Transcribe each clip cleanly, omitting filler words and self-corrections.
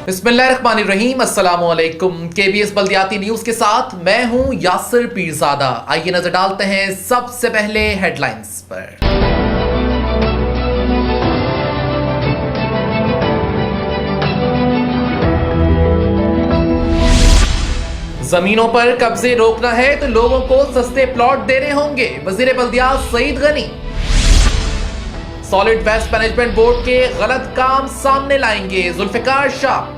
बिस्मिल्लाहिर्रहमानिर्रहीम, अस्सलाम वालेकुम। केबीएस बल्दियाती न्यूज के साथ मैं हूं यासिर पीरजादा। आइए नजर डालते हैं सबसे पहले हेडलाइंस पर। जमीनों पर कब्जे रोकना है तो लोगों को सस्ते प्लॉट देने होंगे, वजीर बल्दियात Saeed Ghani. Solid waste management board के गलत काम सामने लाएंगे, जुल्फिकार शाह।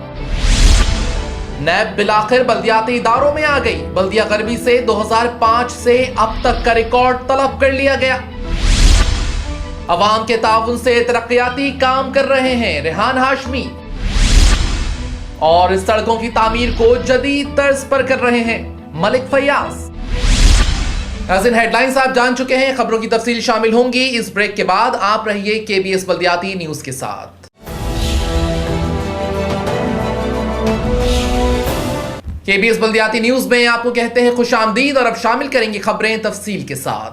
नैब बिलाखिर बल्दियाती इदारों में आ गई, बल्दिया गरबी से 2005 से अब तक का रिकॉर्ड तलब कर लिया गया। अवाम के ताउन से तरक्याती काम कर रहे हैं, रेहान हाशमी। और सड़कों की तामीर को जदीद तर्ज पर कर रहे हैं, मलिक फयाज। नाज़रीन, हेडलाइंस आप जान चुके हैं, खबरों की तफसील शामिल होंगी इस ब्रेक के बाद। आप रहिए केबीएस बल्दियाती न्यूज के साथ। केबीएस बल्दियाती न्यूज में आपको कहते हैं खुशामदीद और अब शामिल करेंगे खबरें तफसील के साथ।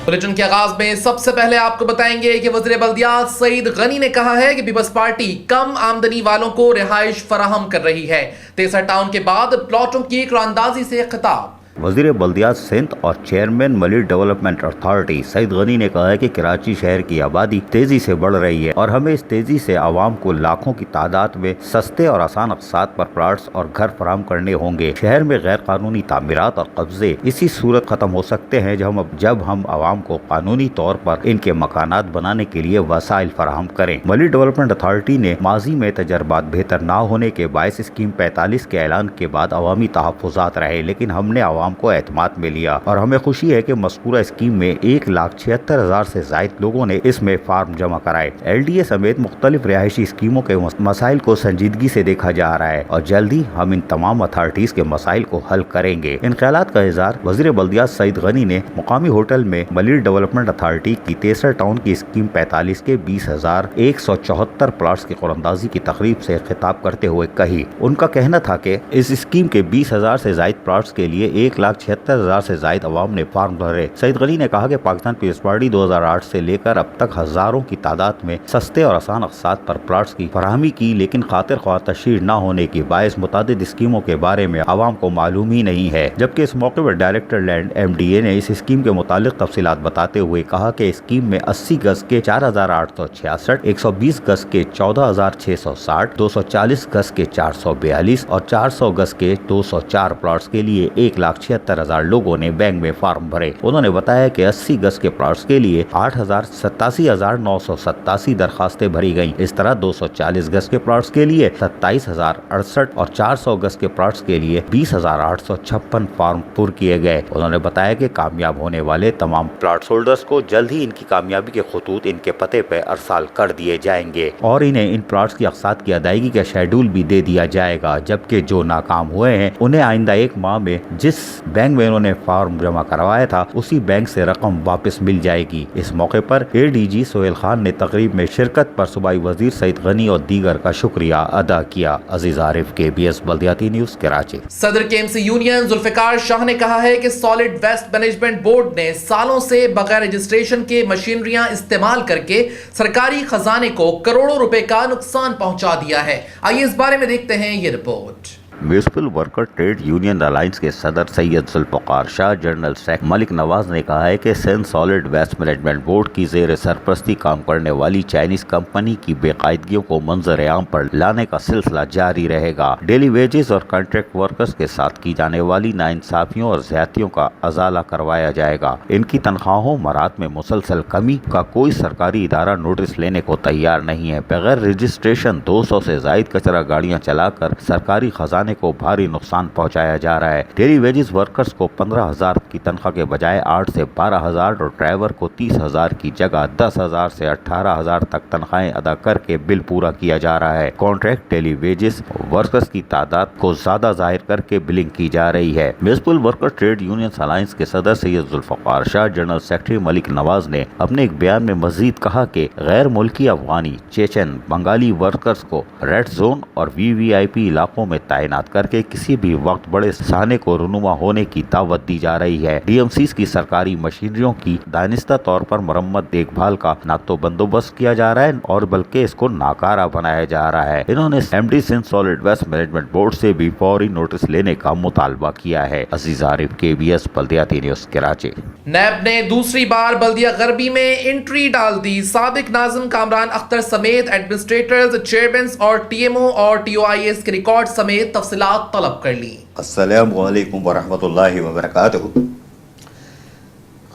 बुलेटिन के आगाज में सबसे पहले आपको बताएंगे कि वज़ीर बल्दियात सईद गनी ने कहा है कि पीपल्स पार्टी कम आमदनी वालों को रिहाइश फराहम कर रही है। तेसर टाउन के बाद प्लॉटों की क्रंदाजी से खिताब। वज़ीर बल्दियात सिंध और chairman Malik development authority Saeed Ghani ने कहा है कि कराची शहर की आबादी तेजी से बढ़ रही है और हमें इस तेजी से आवाम को लाखों की तादाद में सस्ते और आसान अक़सात पर प्लाट्स और घर फराहम करने होंगे। शहर में गैर कानूनी तामीरात और कब्जे इसी सूरत खत्म हो सकते हैं जब हम आवाम को कानूनी तौर पर इनके मकानात बनाने के लिए वसाइल फराहम करें। मलिक डेवलपमेंट अथॉरिटी ने माजी में तजर्बात बेहतर न होने के बायस स्कीम 45 के ऐलान के बाद अवामी तहफ़्फ़ुज़ात रहे, लेकिन हमने आवाम को एतमाद में लिया और हमें खुशी है कि मज़कूरा स्कीम में 1,76,000 से ज़ायद लोगों ने इसमें फार्म जमा कराए। LDA समेत मुख्तलिफ रिहायशी स्कीमों के मसाइल को संजीदगी से देखा जा रहा है और जल्दी हम इन तमाम अथॉरिटीज के मसाइल को हल करेंगे। इन ख्यालात का इज़हार वज़ीर बल्दियात सईद गनी ने मुकामी होटल में मलिक डेवलपमेंट अथॉरिटी की तेसर टाउन की स्कीम 45 के 20,174 प्लाट्स की कुरंदाजी की तकरीब से खिताब करते हुए कही। उनका कहना था कि इस स्कीम के 20,000 से ज़ायद प्लाट्स के लिए 1,76,000 से ज़ायद अवाम ने फार्म भरे। सईद गनी ने कहा कि पाकिस्तान पीपल्स पार्टी 2008 से लेकर अब तक हजारों की तादाद में सस्ते और आसान अक़सात पर प्लाट्स की फराहमी की, लेकिन खातिर ख्वाह तशहीर न होने की बायस मुतादिद स्कीमों के बारे में आवाम को मालूम ही नहीं है। जबकि इस मौके पर डायरेक्टर लैंड MDA ने इस स्कीम के मुतालिक तफसीलात बताते हुए कहा कि स्कीम में 80 गज के 4,866, 120 गज के 14,660, 240 गज के 442 और 400 गज के 204 प्लाट्स के लिए 1,76,000 लोगों ने बैंक में फार्म भरे। उन्होंने बताया कि 80 गज के प्लाट्स के लिए 8,87,987 दरखास्तें भरी गईं। इस तरह 240 गज के प्लाट्स के लिए 27,068 और 400 गज के प्लाट्स के लिए 20,856 फार्म पुर किए गए। उन्होंने बताया कि कामयाब होने वाले तमाम प्लाट होल्डर्स को जल्द ही इनकी कामयाबी के खतूत इनके पते पर अरसाल कर दिए जाएंगे और इन्हें इन प्लाट्स की अक़सात की अदायगी का शेड्यूल भी दे दिया जाएगा। जबकि जो नाकाम हुए हैं उन्हें आइंदा 1 माह में जिस बैंक में उन्होंने फार्म जमा करवाया था उसी बैंक से रकम वापस मिल जाएगी। इस मौके पर ADG सोहेल खान ने तकरीब में शिरकत पर सूबाई वजीर सईद गनी और दीगर का शुक्रिया अदा किया। अजीज आरिफ, KBS बल्दियाती न्यूज, कराची। सदर KMC यूनियन जुल्फिकार शाह ने कहा है कि सॉलिड वेस्ट मैनेजमेंट बोर्ड ने सालों से बगैर रजिस्ट्रेशन के मशीनरियां इस्तेमाल करके सरकारी खजाने को करोड़ों रुपए का नुकसान पहुंचा दिया है। आइए इस बारे में देखते हैं ये report. Municipal worker trade union alliance के सदर सैयद जुल्फिकार शाह, जनरल सेक्रेटरी मलिक नवाज ने कहा है कि Sindh solid waste management board की जेर सरपरस्ती काम करने वाली चाइनीज कंपनी की बेकायदगियों को मंजर आम पर लाने का सिलसिला जारी रहेगा। डेली वेजेस और कॉन्ट्रैक्ट वर्कर्स के साथ की जाने वाली नाइंसाफियों और ज्यादतियों का अजाला करवाया जाएगा। इनकी तनख्वाहों मरात में मुसलसल कमी का कोई सरकारी इदारा नोटिस लेने को तैयार नहीं है। बगैर रजिस्ट्रेशन 200 से जायद कचरा गाड़ियाँ चलाकर सरकारी खजाने को भारी नुकसान पहुंचाया जा रहा है। डेली वेजेस वर्कर्स को 15,000 की तनख्वाह के बजाय 8 से 12,000 और ड्राइवर को 30,000 की जगह 10,000 से 18,000 तक तनख्वाहें अदा करके बिल पूरा किया जा रहा है। कॉन्ट्रैक्ट डेली वेजेस वर्कर्स की तादाद को ज्यादा जाहिर करके बिलिंग की जा रही है। Municipal worker trade union alliance के सदर सैयद जुल्फिकार शाह, जनरल सेक्रेटरी मलिक नवाज ने अपने एक बयान में मजीद कहा कि गैर मुल्की अफगानी, चेचन, बंगाली वर्कर्स को रेड जोन और VVIP इलाकों में तैनात तैनात करके किसी भी वक्त बड़े सहाने को रुनुमा होने की दावत दी जा रही है। DMCs की सरकारी मशीनरियों की दानिस्ता तौर पर मरम्मत देखभाल का न तो बंदोबस्त किया जा रहा है और बल्कि इसको नाकारा बनाया जा रहा है। इन्होंने MD Sindh solid waste management board से भी फौरी नोटिस लेने का मुतालबा किया है। अजीज आरिफ, KBS बल्दियाती न्यूज़, कराची। नैब ने दूसरी बार बल्दिया गरबी में एंट्री डाल दी। साबिक नाज़िम कामरान अख्तर समेत एडमिनिस्ट्रेटर्स, चेयरमैन और TMO और TOIS के रिकॉर्ड समेत तफसीलात तलब कर ली। अस्सलामु अलैकुम वरहमतुल्लाहि वबरकातुहू।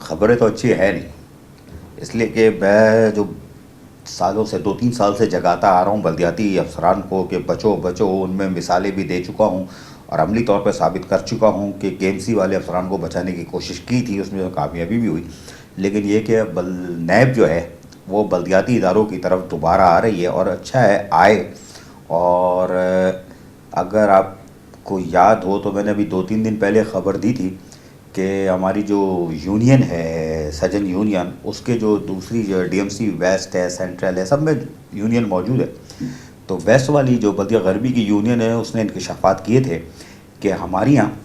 खबरें तो अच्छी है नहीं, इसलिए कि मैं जो सालों से 2-3 साल से जगाता आ रहा हूँ बल्दियाती अफसरान को कि बचो बचो, उनमें मिसालें भी दे चुका हूँ और अमली तौर पर साबित कर चुका हूँ कि KMC वाले अफसरान को बचाने की कोशिश की थी, उसमें कामयाबी भी हुई। लेकिन ये कि नैब जो है वो बल्दियाती इदारों की तरफ दोबारा आ रही है और अच्छा है आए। और अगर आपको याद हो तो मैंने अभी 2-3 दिन पहले ख़बर दी थी कि हमारी जो यूनियन है सजन यूनियन, उसके जो दूसरी जो DMC वेस्ट है, सेंट्रल है, सब में यूनियन मौजूद है। तो वेस्ट वाली जो बल्दिया गरबी की यूनियन है उसने इंकशाफात किए थे कि हमारे यहाँ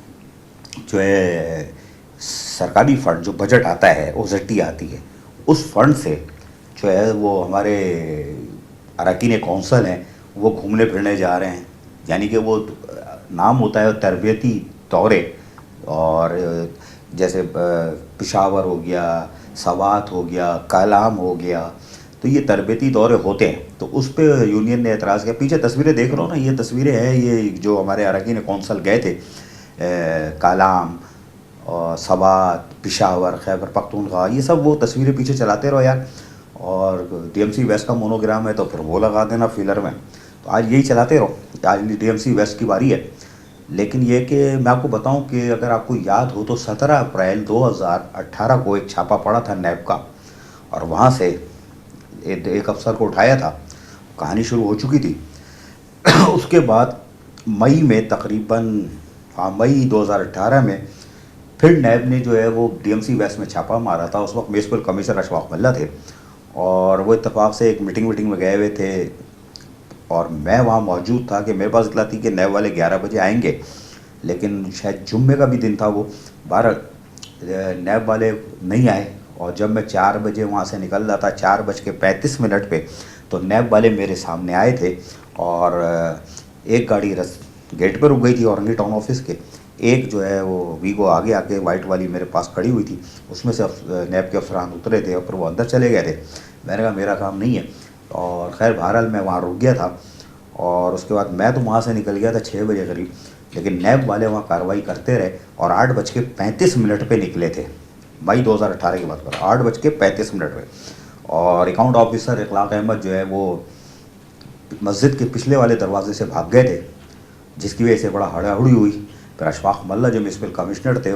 जो है सरकारी फ़ंड जो बजट आता है OZT आती है, उस फंड से जो है वो हमारे अरकान कौंसल हैं वो घूमने फिरने जा रहे हैं। यानी कि वो नाम होता है तरबियती दौरे, और जैसे पेशावर हो गया, सवात हो गया, कलाम हो गया, तो ये तरबियती दौरे होते हैं। तो उस पर यूनियन ने एतराज़ किया। पीछे तस्वीरें देख रहे हो ना, ये तस्वीरें हैं ये जो हमारे अरकान कौंसल गए थे कलाम और सवात, पेशावर, खैबर पख्तूनख्वा, ये सब वो तस्वीरें पीछे चलाते रहो यार। और DMC वेस्ट का मोनोग्राम है तो फिर वो लगा देना फिलर में। तो आज यही चलाते रहो, आज DMC वेस्ट की बारी है। लेकिन ये कि मैं आपको बताऊं कि अगर आपको याद हो तो 17 अप्रैल 2018 को एक छापा पड़ा था नैब का, और वहाँ से एक अफसर को उठाया था, कहानी शुरू हो चुकी थी। उसके बाद मई में तकरीबन मई 2018 में फिर नैब ने जो है वो DMC वेस्ट में छापा मारा था। उस वक्त म्यूनसिपल कमिश्नर अशफाक मल्ला थे और वो इत्तफाक से एक मीटिंग में गए हुए थे और मैं वहाँ मौजूद था कि मेरे पास इतला थी कि नैब वाले 11 बजे आएंगे, लेकिन शायद जुम्मे का भी दिन था वो। 12 नैब वाले नहीं आए और जब मैं 4 बजे वहाँ से निकल रहा था 4:35 पे, तो नैब वाले मेरे सामने आए थे और एक गाड़ी गेट पर रुक गई थी औरंगी टाउन ऑफिस के, एक जो है वो वीगो आगे आके वाइट वाली मेरे पास खड़ी हुई थी, उसमें से नैब के अफसरान उतरे थे और फिर वो अंदर चले गए थे। मैंने कहा मेरा काम नहीं है, और खैर बहरहाल मैं वहाँ रुक गया था और उसके बाद मैं तो वहाँ से निकल गया था 6 बजे करीब, लेकिन नैब वाले वहाँ कार्रवाई करते रहे और 8:35 पे निकले थे। मई 2018 की बात कर, 8:35 पे। और अकाउंट ऑफिसर इखलाक अहमद जो है वो मस्जिद के पिछले वाले दरवाजे से भाग गए थे, जिसकी वजह से बड़ा हड़ाहुड़ी हुई। फिर अशफाक मल्ला जो म्यूनसिपल कमिश्नर थे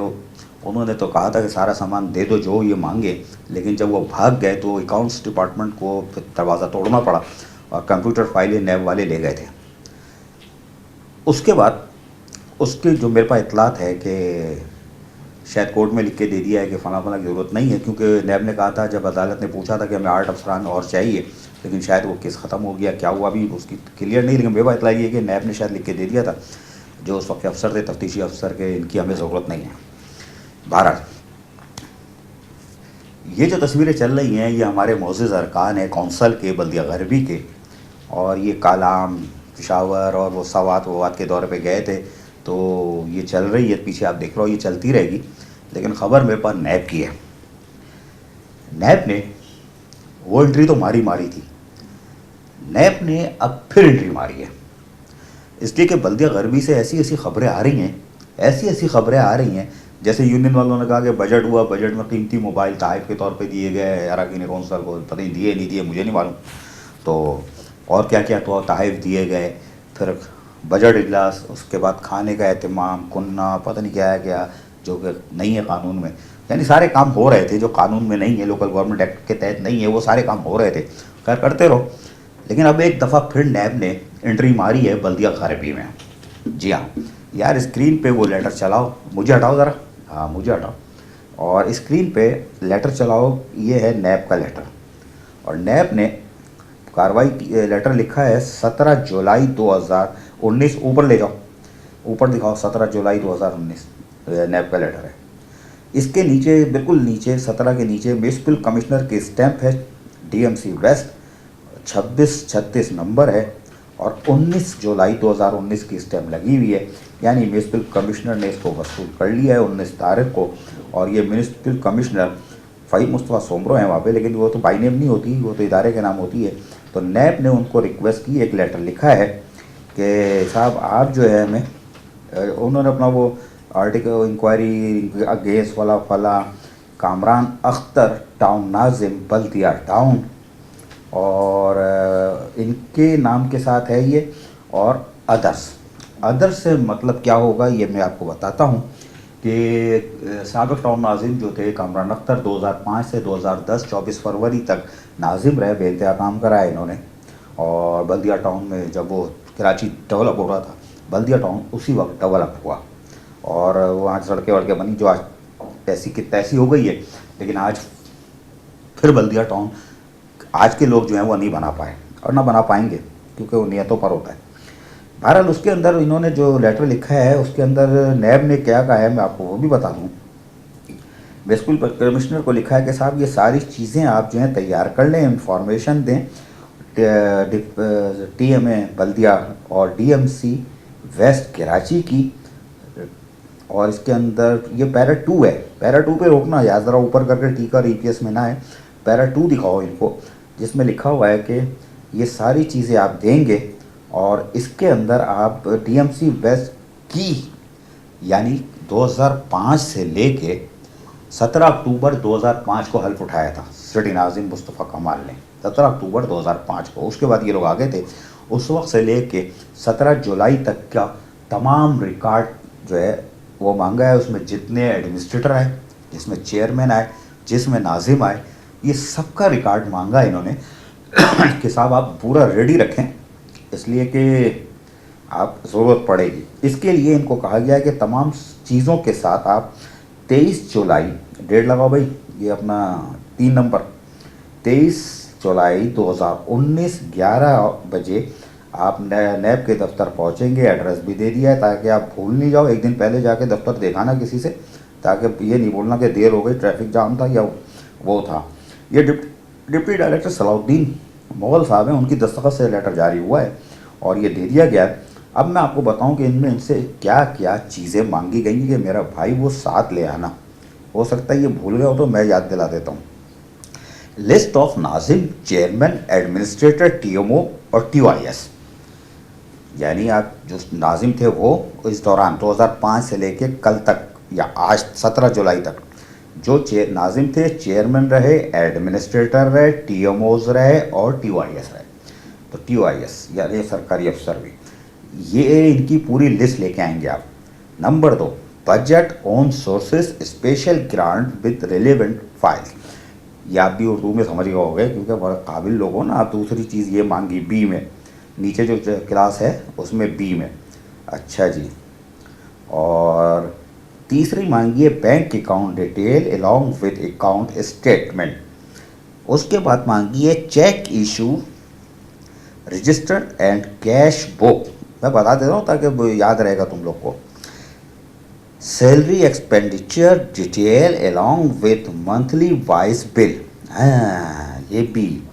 उन्होंने तो कहा था कि सारा सामान दे दो जो ये मांगे, लेकिन जब वो भाग गए तो अकाउंट्स डिपार्टमेंट को फिर दरवाज़ा तोड़ना पड़ा और कंप्यूटर फाइलें नैब वाले ले गए थे। उसके बाद उसके जो मेरे पास इतलात है कि शायद कोर्ट में लिख के दे दिया है कि फ़ला फ़ला की ज़रूरत नहीं है, क्योंकि नैब ने कहा था जब अदालत ने पूछा था कि हमें 8 अफसरान और चाहिए, लेकिन शायद वो केस ख़त्म हो गया, क्या हुआ अभी उसकी क्लियर नहीं। लेकिन मेरे पास इतला ये है कि नैब ने शायद लिख के दे दिया था जो उस वक्त अफसर थे तफ्तीशी अफसर के, इनकी हमें ज़रूरत नहीं है। बहरहाल ये जो तस्वीरें चल रही हैं ये हमारे मोअज़्ज़िज़ अरकान हैं कौंसल के बल्दिया गरबी के, और ये कालाम, पेशावर और वो सवात ववात के दौरे पे गए थे, तो ये चल रही है, पीछे आप देख रहे हो ये चलती रहेगी। लेकिन ख़बर मेरे पास नैब की है। नैब ने वो एंट्री तो मारी थी, नैब ने अब फिर एंट्री मारी है, इसलिए कि बल्दिया गरबी से ऐसी ख़बरें आ रही हैं, ऐसी ख़बरें आ रही हैं जैसे यूनियन वालों ने कहा कि बजट हुआ, बजट में कीमती मोबाइल तोहफ़े के तौर पे दिए गए, अरकान कौंसल को पता नहीं दिए नहीं दिए मुझे नहीं मालूम, तो और क्या क्या तो तोहफ़े दिए गए। फिर बजट इजलास, उसके बाद खाने का एहतमाम, कुन्ना, पता नहीं क्या है क्या जो कि नहीं है कानून में, यानी सारे काम हो रहे थे जो कानून में नहीं है, लोकल गवर्नमेंट एक्ट के तहत नहीं है, वो सारे काम हो रहे थे। खैर करते रहो। लेकिन अब एक दफ़ा फिर नैब ने एंट्री मारी है बल्दिया गरबी में। जी हाँ यार, स्क्रीन पे वो लेटर चलाओ, मुझे हटाओ ज़रा, हाँ मुझे हटाओ, और स्क्रीन पे लेटर चलाओ। ये है नैब का लेटर, और नैब ने कार्रवाई लेटर लिखा है 17 जुलाई 2019, ऊपर ले जाओ, ऊपर दिखाओ 17 जुलाई 2019 नैब का लेटर है। इसके नीचे बिल्कुल नीचे 17 के नीचे म्यूनिसिपल कमिश्नर की स्टैंप है, डीएमसी वेस्ट 2636 नंबर है और 19 जुलाई 2019 की स्टैंप लगी हुई है। यानी म्यूनिसिपल कमिश्नर ने इसको वसूल कर लिया है 19 तारीख को। और ये म्यूनिसिपल कमिश्नर फ़हीम मुस्तफ़ा सोमरो हैं वहाँ पे, लेकिन वो तो बाई नेम नहीं होती, वो तो इदारे के नाम होती है। तो नैब ने उनको रिक्वेस्ट की, एक लेटर लिखा है कि साहब आप जो है हमें, उन्होंने अपना वो आर्टिकल इंक्वायरी अगेंस्ट वाला फला कामरान अख्तर टाउन नाजिम बल्दिया टाउन और इनके नाम के साथ है ये, और अदर्स से मतलब क्या होगा ये मैं आपको बताता हूँ कि साबिक टाउन नाजिम जो थे कामरान अख्तर 2005 से 2010 24 फरवरी तक नाजिम रहे, बेइंतहा काम कराया इन्होंने। और बल्दिया टाउन में जब वो कराची डेवलप हो रहा था, बल्दिया टाउन उसी वक्त डेवलप हुआ और वहाँ सड़कें वड़कें बनी जो आज तैसी की तैसी हो गई है। लेकिन आज फिर बल्दिया टाउन आज के लोग जो हैं वो नहीं बना पाए और ना बना पाएंगे क्योंकि वो नियतों पर होता है। बहरहाल उसके अंदर इन्होंने जो लेटर लिखा है उसके अंदर नैब ने क्या कहा है मैं आपको वो भी बता दूँ। म्यूनिसिपल कमिश्नर को लिखा है कि साहब ये सारी चीज़ें आप जो हैं तैयार कर लें, इंफॉर्मेशन दें टीएमए बल्दिया और डीएमसी वेस्ट कराची की। और इसके अंदर ये पैरा 2 है, पैरा 2 पे रोकना यार, ज़रा ऊपर करके टीका और ईपीएस में ना है, पैरा 2 दिखाओ इनको जिसमें लिखा हुआ है कि ये सारी चीज़ें आप देंगे और इसके अंदर आप डीएमसी वेस्ट की यानी 2005 से लेके 17 अक्टूबर 2005 को हल्फ उठाया था सिटी नाजिम मुस्तफ़ा कमाल ने, 17 अक्टूबर 2005 को। उसके बाद ये लोग आगे थे, उस वक्त से लेके 17 जुलाई तक का तमाम रिकॉर्ड जो है वो मांगा है। उसमें जितने एडमिनिस्ट्रेटर आए, जिसमें चेयरमैन आए, जिसमें नाजिम आए, ये सबका रिकॉर्ड मांगा इन्होंने कि साहब आप पूरा रेडी रखें इसलिए कि आप ज़रूरत पड़ेगी। इसके लिए इनको कहा गया है कि तमाम चीज़ों के साथ आप 23 जुलाई, डेट लगाओ भाई, ये अपना 3 नंबर, 23 जुलाई 2019 11 बजे आप नैब के दफ्तर पहुंचेंगे। एड्रेस भी दे दिया है ताकि आप भूल नहीं जाओ, एक दिन पहले जाके दफ्तर दिखाना किसी से, ताकि ये नहीं बोलना कि देर हो गई, ट्रैफिक जाम था या वो था। ये डिप्टी डायरेक्टर सलाउद्दीन मुगल साहब हैं, उनकी दस्तखत से लेटर जारी हुआ है और ये दे दिया गया है। अब मैं आपको बताऊं कि इनमें इनसे क्या क्या चीज़ें मांगी गई हैं कि मेरा भाई वो साथ ले आना, हो सकता है ये भूल गया हो तो मैं याद दिला देता हूँ। List of Nazim, chairman, administrator, टीएमओ और टीवाईएस, यानी आप जो नाजिम थे वो इस दौरान 2005 से लेके कल तक या आज 17 जुलाई तक जो नाजिम थे, चेयरमैन रहे, एडमिनिस्ट्रेटर रहे, टीएमओज रहे और टीवाईएस रहे। तो टीवाईएस यानी सरकारी अफसर भी, ये इनकी पूरी लिस्ट लेके आएंगे आप। Number 2, budget own sources special grant with relevant files. ये आप भी उर्दू में समझ गए होंगे क्योंकि बड़ा काबिल लोग हो ना आप। दूसरी चीज़ ये मांगी बी में, नीचे जो क्लास है उसमें बी में, अच्छा जी। और तीसरी मांगी है bank account detail along with account statement. उसके बाद मांगी है cheque issue registered and cash book. मैं बता दे रहा हूँ ताकि याद रहेगा तुम लोग को। Salary expenditure detail along with monthly wise bill, हाँ ये B.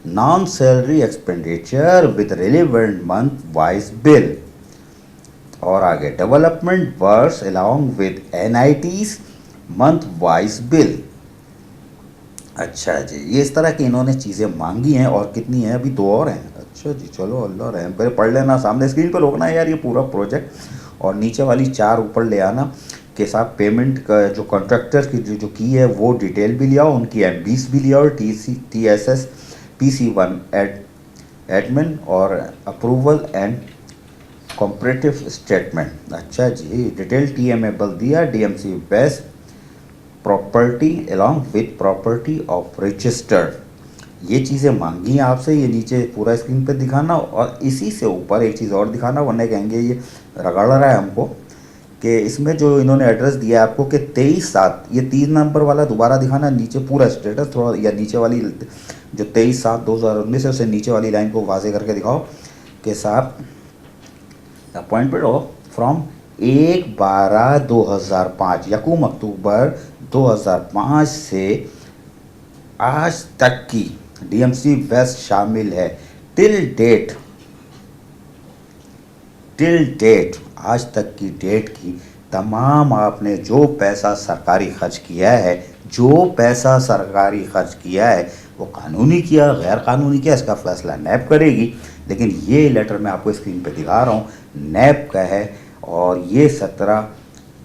Non salary expenditure with relevant month wise bill. और आगे development works along with NITs month wise bill. अच्छा जी, ये इस तरह की इन्होंने चीज़ें मांगी हैं। और कितनी हैं? अभी 2 और हैं। अच्छा जी, चलो अल्लाह रहम करे, पढ़ लेना, सामने स्क्रीन पर रोकना है यार ये पूरा प्रोजेक्ट। और नीचे वाली 4 ऊपर ले आना के साथ पेमेंट का जो कॉन्ट्रैक्टर की जो की है वो डिटेल भी लिया, उनकी एमबीस भी लिया, और TSS PC1 एडमिन और अप्रूवल एंड कॉम्परेटिव स्टेटमेंट। अच्छा जी, डिटेल TMA बल्दिया DMC west property along with property of registered, ये चीज़ें मांगी हैं आपसे। ये नीचे पूरा स्क्रीन पे दिखाना और इसी से ऊपर एक चीज़ और दिखाना, वरना कहेंगे ये रगड़ रहा है हमको कि इसमें जो इन्होंने एड्रेस दिया है आपको कि 23/7, ये 3 नंबर वाला दोबारा दिखाना, नीचे पूरा स्टेटस थोड़ा, या नीचे वाली जो 23/7/2019 है उससे नीचे वाली लाइन को वाजे करके दिखाओ कि साहब अपॉइंटमेंट हो फ्रॉम 1/12/2005 यकूम अक्टूबर 2005 से आज तक की डीएमसी वेस्ट शामिल है। टिल डेट आज तक की डेट की तमाम आपने जो पैसा सरकारी खर्च किया है वो कानूनी किया गैर कानूनी किया, इसका फैसला नैब करेगी। लेकिन ये लेटर मैं आपको स्क्रीन पे दिखा रहा हूँ, नैब का है और ये 17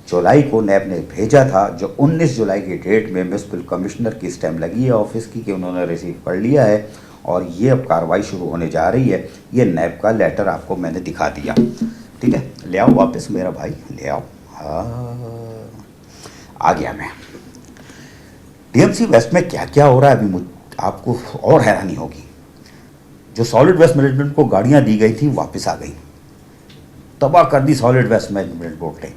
जुलाई को नैब ने भेजा था, जो 19 जुलाई की डेट में म्युनिसिपल कमिश्नर की स्टैम्प लगी है ऑफिस की कि उन्होंने रिसीव कर लिया है और ये अब कार्रवाई शुरू होने जा रही है। ये नैब का लेटर आपको मैंने दिखा दिया, ठीक है। ले आओ वापस मेरा भाई, ले आओ। हाँ, आ गया मैं। डीएमसी वेस्ट में क्या क्या हो रहा है अभी आपको और हैरानी होगी। जो सॉलिड वेस्ट मैनेजमेंट को गाड़ियाँ दी गई थी वापस आ गई, तबाह कर दी सॉलिड वेस्ट मैनेजमेंट बोर्ड ने।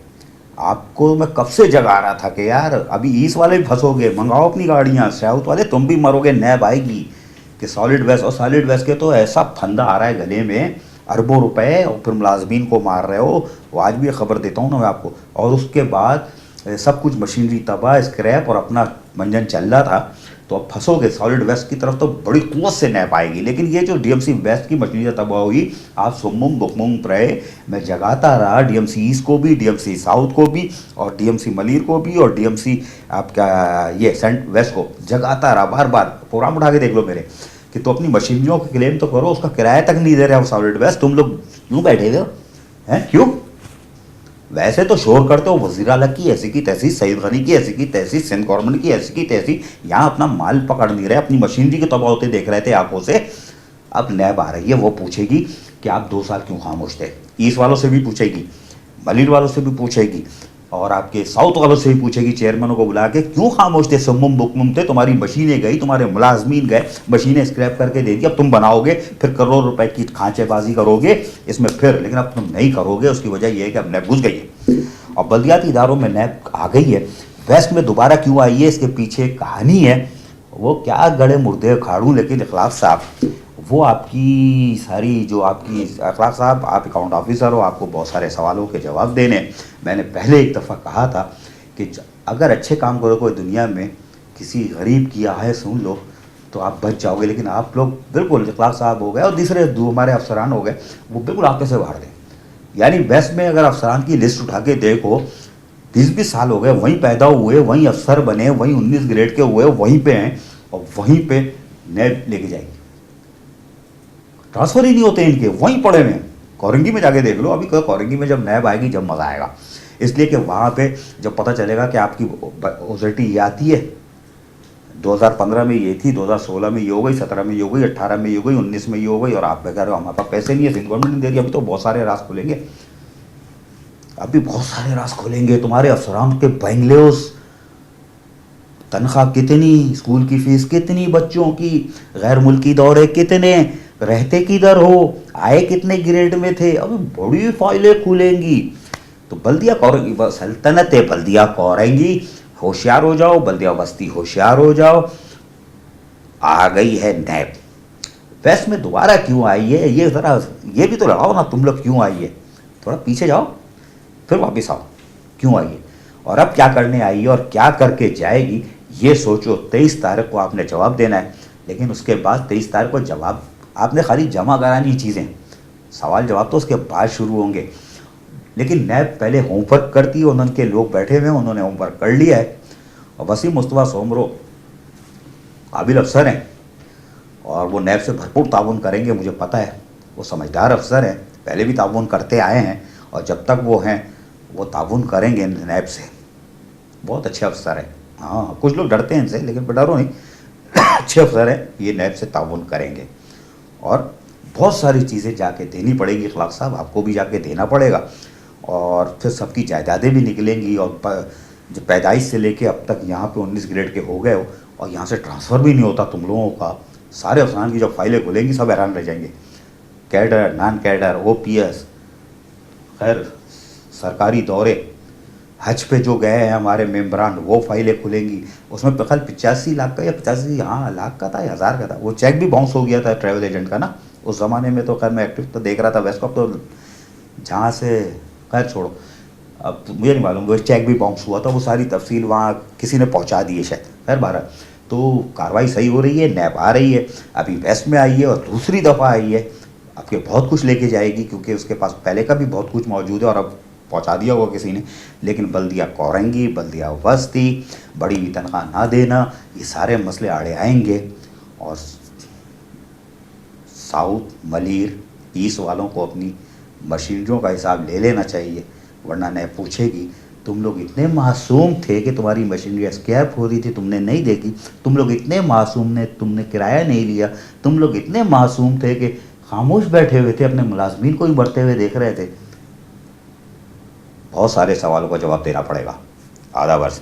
आपको मैं कब से जगा रहा था कि यार अभी ईस्ट वाले भी फंसोगे, मंगाओ अपनी गाड़ियाँ, साउथ वाले तुम भी मरोगे, नैब आएगी कि सॉलिड वेस्ट। और सॉलिड वेस्ट के तो ऐसा फंदा आ रहा है गले में, अरबों रुपए, और फिर मुलाजमीन को मार रहे हो। वो आज भी खबर देता हूँ ना मैं आपको। और उसके बाद सब कुछ मशीनरी तबाह, स्क्रैप और अपना मंजन चल रहा था। तो अब फंसोगे सॉलिड वेस्ट की तरफ तो बड़ी कुव्वत से नैब आएगी। लेकिन ये जो डीएमसी वेस्ट की मशीनरी तबाह हुई, आप सुमुम बुकमुम रहे, मैं जगाता रहा डीएमसी ईस्ट को भी, डीएमसी साउथ को भी, और डीएमसी मलिर को भी, और डीएमसी आपका ये सेंट वेस्ट को जगाता रहा बार बार। प्रोग्राम उठा के देख लो मेरे कि तो अपनी मशीनरियों का क्लेम तो करो, उसका किराया तक नहीं दे रहे हो सॉलिड वेस्ट। तुम लोग क्यों बैठे हुए हो हैं, क्यों? वैसे तो शोर करते हो वज़ीर आला की ऐसी की तैसी, सईद गनी की ऐसी की तैसी, सिंध गवर्नमेंट की ऐसी की तैसी। यहाँ अपना माल पकड़ नहीं रहे, अपनी मशीनरी के तबाह होते देख रहे थे आंखों से। अब नैब आ रही है, वो पूछेगी कि आप 2 साल क्यों खामोश थे। ईस्ट वालों से भी पूछेगी, मलिर वालों से भी पूछेगी, और आपके साउथ वालों से भी पूछेगी। चेयरमैनों को बुला के क्यों खामोश थे, सुमुम बुकमुम थे, तुम्हारी मशीनें गई, तुम्हारे मुलाजमीन गए, मशीनें स्क्रैप करके दे दी। अब तुम बनाओगे, फिर करोड़ रुपए की खांचेबाजी करोगे इसमें फिर, लेकिन अब तुम नहीं करोगे। उसकी वजह यह है कि अब नैब घुस गई है और बल्दियाती इदारों में नैब आ गई है। वेस्ट में दोबारा क्यों आई है, इसके पीछे कहानी है। वो क्या गड़े मुर्दे खाड़ू, लेकिन इखलाक साहब वो आपकी सारी जो आपकी इखलाक साहब, आप अकाउंट ऑफिसर हो, आपको बहुत सारे सवालों के जवाब देने। मैंने पहले एक दफ़ा कहा था कि अगर अच्छे काम करोगे दुनिया में, किसी गरीब की आहे सुन लो तो आप बच जाओगे। लेकिन आप लोग बिल्कुल इखलाक साहब हो गए और दूसरे 2 हमारे अफसरान हो गए, वो बिल्कुल आपके से बाहर दें। यानी वेस्ट में अगर अफसरान की लिस्ट उठा के देखो, 20-20 साल हो गए, वहीं पैदा हुए, वहीं अफसर बने, वहीं 19 ग्रेड के हुए, वहीं पे हैं और वहीं पे नैब लेके जाएगी। ट्रांसफ़र ही नहीं होते इनके, वहीं पड़े हुए हैं। कोरंगी में जाके देख लो, अभी कोरंगी में जब नैब आएगी जब मज़ा आएगा। इसलिए कि वहाँ पे जब पता चलेगा कि आपकी ओजरिटी ये आती है, 2015 में ये थी, 2016 में ये हो गई, 17 में ये हो गई, 18 में ये हो गई, 19 में ये हो गई, और आप कह रहे हो हमारे पास पैसे नहीं है, सिंध गवर्नमेंट नहीं दे रही। अभी तो बहुत सारे राज खुलेंगे, अभी बहुत सारे राज खुलेंगे। तुम्हारे अफसरान के बेंगलोस, तनख्वाह कितनी, स्कूल की फीस कितनी, बच्चों की गैर मुल्की दौरे कितने, रहते किधर हो, आए कितने ग्रेड में थे, अभी बड़ी फाइलें खुलेंगी। तो बल्दिया कौरेंगी, सल्तनत बल्दिया कौरेंगी, होशियार हो जाओ, बल्दिया बस्ती होशियार हो जाओ। आ गई है नैब। वेस्ट में दोबारा क्यों आई है, ये ज़रा ये भी तो लगाओ ना, तुम लोग क्यों आई है। थोड़ा पीछे जाओ फिर वापस आओ, क्यों आई है और अब क्या करने आई है और क्या करके जाएगी, ये सोचो। 23 तारीख को आपने जवाब देना है, लेकिन उसके बाद 23 तारीख को जवाब आपने खाली जमा करानी चीज़ें, सवाल जवाब तो उसके बाद शुरू होंगे। लेकिन नैब पहले होमवर्क करती है, उनके लोग बैठे हुए हैं, उन्होंने होमवर्क कर लिया है। और वसीम मुस्तफ़ा सोमरो काबिल अफसर हैं और वो नैब से भरपूर ताउन करेंगे, मुझे पता है। वो समझदार अफसर हैं, पहले भी ताउन करते आए हैं और जब तक वो हैं वो ताउन करेंगे नैब से। बहुत अच्छे अफसर हैं। हाँ, कुछ लोग डरते हैं इनसे, लेकिन डरो नहीं, अच्छे अफसर हैं, ये नैब से ताउन करेंगे। और बहुत सारी चीज़ें जाके देनी पड़ेगी इखलाक साहब, आपको भी जाके देना पड़ेगा। और फिर सबकी जायदादें भी निकलेंगी। और जो पैदाइश से लेके अब तक यहाँ पे 19 ग्रेड के हो गए हो और यहाँ से ट्रांसफ़र भी नहीं होता तुम लोगों का, सारे अफसरान की जब फाइलें खुलेंगी सब हैरान रह जाएंगे। कैडर, नॉन कैडर, OPS, खैर सरकारी दौरे, हज पे जो गए हैं हमारे मेम्बरान, वो फाइलें खुलेंगी। उसमें कल 85 लाख का या 85 लाख का था या 1000 का था, वो चेक भी बाउंस हो गया था ट्रैवल एजेंट का ना। उस ज़माने में तो खैर मैं एक्टिव तो देख रहा था वेस्ट कप, तो जहाँ से خیر چھوڑو, اب مجھے نہیں معلوم, وہ چیک بھی باؤنس ہوا تھا, وہ ساری تفصیل وہاں کسی نے پہنچا دی ہے شاید. خیر بہرحال تو کارروائی صحیح ہو رہی ہے, نیب آ رہی ہے, ابھی ویسٹ میں آئی ہے اور دوسری دفعہ آئی ہے. اب یہ بہت کچھ لے کے جائے گی کیونکہ اس کے پاس پہلے کا بھی بہت کچھ موجود ہے اور اب پہنچا دیا ہوگا کسی نے. لیکن بلدیہ کورنگی, بلدیہ وسطی, بڑی ہوئی تنخواہ نہ دینا, یہ سارے مسئلے آڑے آئیں گے. اور ساؤتھ ملیر ایسٹ والوں کو اپنی مشینریوں کا حساب لے لینا چاہیے, ورنہ نیب پوچھے گی تم لوگ اتنے معصوم تھے کہ تمہاری مشینری اسکیپ ہو رہی تھی, تم نے نہیں دیکھی. تم لوگ اتنے معصوم نے, تم نے کرایہ نہیں لیا. تم لوگ اتنے معصوم تھے کہ خاموش بیٹھے ہوئے تھے, اپنے ملازمین کو بھی مرتے ہوئے دیکھ رہے تھے. بہت سارے سوالوں کا جواب دینا پڑے گا. آدھا عرض.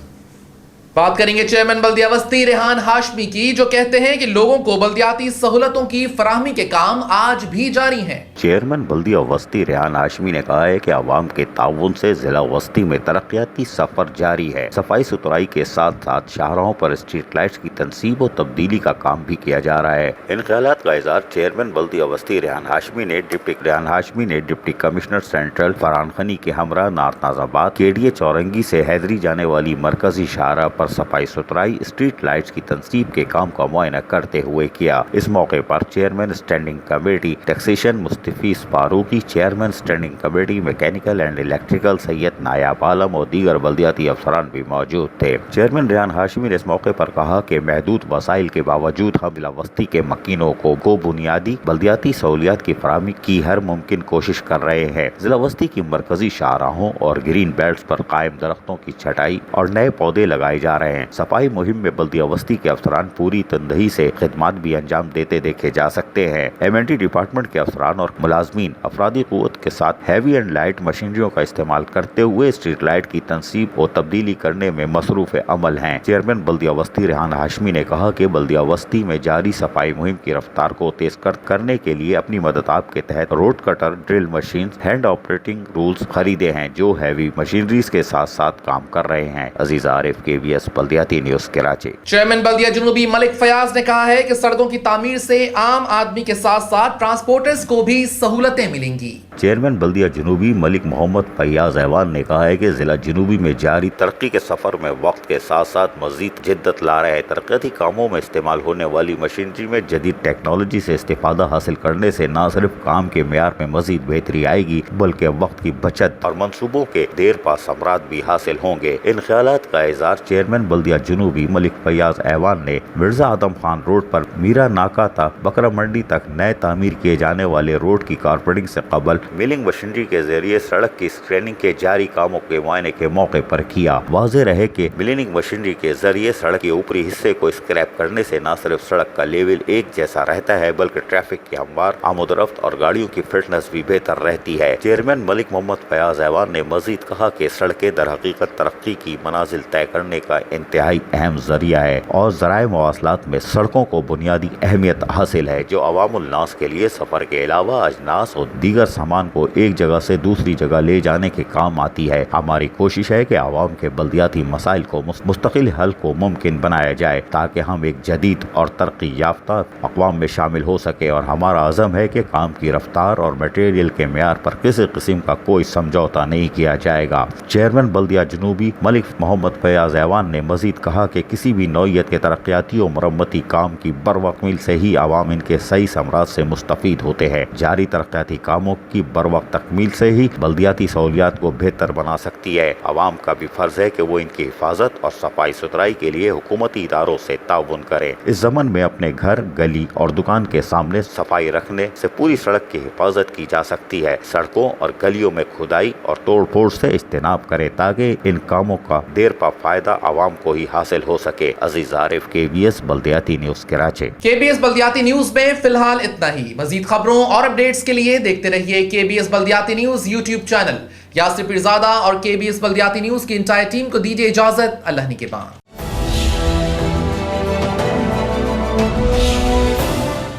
بات کریں گے چیئرمین بلدیہ وسطی ریحان ہاشمی کی, جو کہتے ہیں کہ لوگوں کو بلدیاتی سہولتوں کی فراہمی کے کام آج بھی جاری ہیں. چیئرمین بلدیہ وسطی ریحان ہاشمی نے کہا ہے کہ عوام کے تعاون سے ضلع وسطی میں ترقیاتی سفر جاری ہے. صفائی ستھرائی کے ساتھ ساتھ شاہراہوں پر اسٹریٹ لائٹس کی تنصیب و تبدیلی کا کام بھی کیا جا رہا ہے. ان خیالات کا اظہار چیئرمین بلدیہ وسطی ریحان ہاشمی نے ڈپٹی کمشنر سینٹرل فرحان خنی کے ہمراہ نارتھ ناز آباد کیڈیے چورنگی سے حیدری جانے والی مرکزی شاہراہ پر صفائی ستھرائی اسٹریٹ لائٹس کی تنصیب کے کام کا معائنہ کرتے ہوئے کیا. اس موقع پر chairman standing committee taxation Mustafeez Farooqui, chairman standing committee mechanical and electrical Syed Nayab Alam اور دیگر بلدیاتی افسران بھی موجود تھے. چیئرمین ریحان ہاشمی نے اس موقع پر کہا کہ محدود وسائل کے باوجود ہم ضلع وسطی کے مکینوں کو بنیادی بلدیاتی سہولیات کی فراہمی کی ہر ممکن کوشش کر رہے ہیں. ضلع وسطی کی مرکزی شاہراہوں اور گرین بیلٹس پر قائم درختوں کی چھٹائی اور نئے پودے لگائے جا رہے ہیں. صفائی مہم میں بلدیہ وسطی کے افسران پوری تندہی سے خدمات بھی انجام دیتے دیکھے جا سکتے ہیں. ایمنٹی ڈپارٹمنٹ کے افسران اور ملازمین افرادی قوت کے ساتھ ہیوی اینڈ لائٹ مشینریوں کا استعمال کرتے ہوئے اسٹریٹ لائٹ کی تنصیب اور تبدیلی کرنے میں مصروف عمل ہیں. چیئرمین بلدیہ وسطی ریحان ہاشمی نے کہا کہ بلدیہ وسطی میں جاری صفائی مہم کی رفتار کو تیز کرنے کے لیے اپنی مددآب کے تحت road cutter, drill machines, hand operating rolls خریدے ہیں جو ہیوی مشینریز کے ساتھ ساتھ کام کر رہے ہیں. عزیز عارف, KBS بلدیاتی نیوز کراچی. چیئرمین بلدیہ جنوبی ملک فیاض نے کہا ہے کہ سڑکوں کی تعمیر سے عام آدمی کے ساتھ ساتھ ٹرانسپورٹرز کو بھی سہولتیں ملیں گی. چیئرمین بلدیہ جنوبی ملک محمد فیاض ایوان نے کہا ہے کہ ضلع جنوبی میں جاری ترقی کے سفر میں وقت کے ساتھ ساتھ مزید جدت لا رہے. ترقیاتی کاموں میں استعمال ہونے والی مشینری میں جدید ٹیکنالوجی سے استفادہ حاصل کرنے سے نہ صرف کام کے معیار میں مزید بہتری آئے گی بلکہ وقت کی بچت اور منصوبوں کے دیر پا ثمرات بھی حاصل ہوں گے. ان خیالات کا اظہار چیئرمین بلدیہ جنوبی ملک فیاض ایوان نے مرزا اعظم خان روڈ پر میرا ناکا تا بکرا منڈی تک نئے تعمیر کیے جانے والے روڈ کی کارپیٹنگ سے قبل ملنگ مشینری کے ذریعے سڑک کی اسکریننگ کے جاری کاموں کے معائنے کے موقع پر کیا. واضح رہے کہ ملنگ مشینری کے ذریعے سڑک کے اوپری حصے کو اسکریپ کرنے سے نہ صرف سڑک کا لیول ایک جیسا رہتا ہے بلکہ ٹریفک کی ہموار آمد و رفت اور گاڑیوں کی فٹنس بھی بہتر رہتی ہے. چیئرمین ملک محمد فیاض ایوان نے مزید کہا کہ سڑکیں در حقیقت ترقی کی منازل طے کرنے کا انتہائی اہم ذریعہ ہے اور ذرائع مواصلات میں سڑکوں کو بنیادی اہمیت حاصل ہے جو عوام الناس کے لیے سفر کے علاوہ اجناس اور دیگر سامان کو ایک جگہ سے دوسری جگہ لے جانے کے کام آتی ہے. ہماری کوشش ہے کہ عوام کے بلدیاتی مسائل کو مستقل حل کو ممکن بنایا جائے تاکہ ہم ایک جدید اور ترقی یافتہ اقوام میں شامل ہو سکے اور ہمارا عزم ہے کہ کام کی رفتار اور میٹیریل کے معیار پر کسی قسم کا کوئی سمجھوتا نہیں کیا جائے گا. چیئرمین بلدیہ جنوبی ملک محمد فیاض ایوان نے مزید کہا کہ کسی بھی نوعیت کے ترقیاتی و مرمتی کام کی بروقت سے ہی عوام ان کے صحیح ثمرات سے مستفید ہوتے ہیں. جاری ترقیاتی کاموں کی بروقت تکمیل سے ہی بلدیاتی سہولیات کو بہتر بنا سکتی ہے. عوام کا بھی فرض ہے کہ وہ ان کی حفاظت اور صفائی ستھرائی کے لیے حکومتی اداروں سے تعاون کریں. اس ضمن میں اپنے گھر, گلی اور دکان کے سامنے صفائی رکھنے سے پوری سڑک کی حفاظت کی جا سکتی ہے. سڑکوں اور گلیوں میں کھدائی اور توڑ پھوڑ سے اجتناب کریں تاکہ ان کاموں کا دیر پا فائدہ عوام کو ہی حاصل ہو سکے. عزیز عارف, KBS بلدیاتی نیوز کراچی. KBS بلدیاتی نیوز میں فی الحال اتنا ہی. مزید خبروں اور اپڈیٹس کے لیے دیکھتے رہیے KBS بلدیاتی news YouTube channel. Yasir Pirzada اور KBS بلدیاتی نیوز کی انٹائر ٹیم کو دیجیے اجازت. اللہ نگہبان.